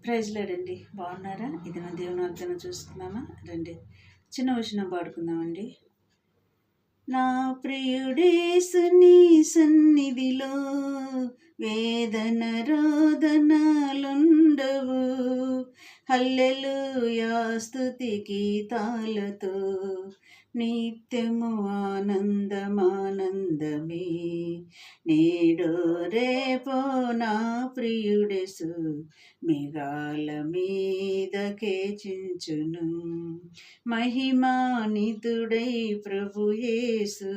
Praise లేడండి. బాగున్నారా? ఇది నా దేవుని వాగ్దానం చూసుకుందామా? రండి చిన్న వచనం పాడుకుందామండి. నా ప్రియుడేసు నీ సన్నిధిలో వేదన రోదనలుండవు, హల్లెలూయా స్తుతి గీతాలతో నిత్యము ఆనందమానందమే. నేడో రేపో నా ప్రియుడేసు మేఘాల మీదకే చించును, మహిమానితుడై ప్రభు యేసు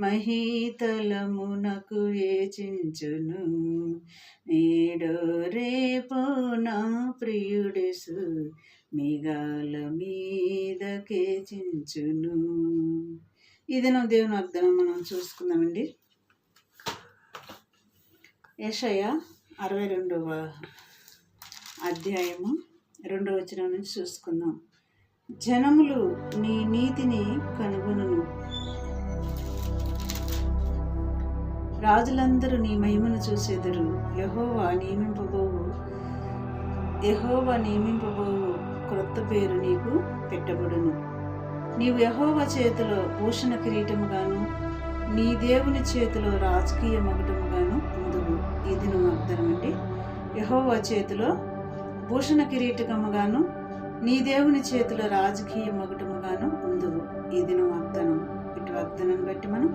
మహీతలమునకు ఏచించును. నేడో రేపో నా ప్రియుడేసు మేఘాల మీదకే చించును. ఇది నా దేవుని వాగ్దానం మనం చూసుకుందామండి. యెషయా 62వ అధ్యాయము 2వ వచనం నుంచి చూసుకుందాం. జనములు నీ నీతిని కనుగొనును, రాజులందరూ నీ మహిమను చూసేదరు. యెహోవా నియమింపబోవు క్రొత్త పేరు నీకు పెట్టబడును. నీవు యెహోవా చేతిలో భూషణ కిరీటముగాను నీ దేవుని చేతిలో రాజకీయ మకుటముగాను ఉందువు. ఇది నువ్వు అర్థమండి. యెహోవా చేతిలో భూషణ కిరీటముగాను నీ దేవుని చేతిలో రాజకీయ మకుటముగాను ఉందువు. ఇది నువ్వు వాగ్దానం. ఇటు వాగ్దానాన్ని బట్టి మనం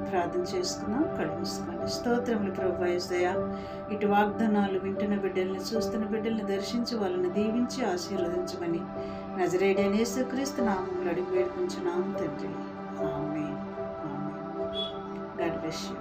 ప్రార్థన చేసుకుందాం. కడుపుసుకోండి. స్తోత్రములు ప్రభువా యేసయ్యా. ఇటు వాగ్దానాలు వింటున్న బిడ్డల్ని, చూస్తున్న బిడ్డల్ని దర్శించి వాళ్ళని దీవించి ఆశీర్వదించమని నజరేయుడైన యేసుక్రీస్తు నామములో అడిగి వేడుకొంచున్నాము తండ్రి. ఆమేన్. God bless you.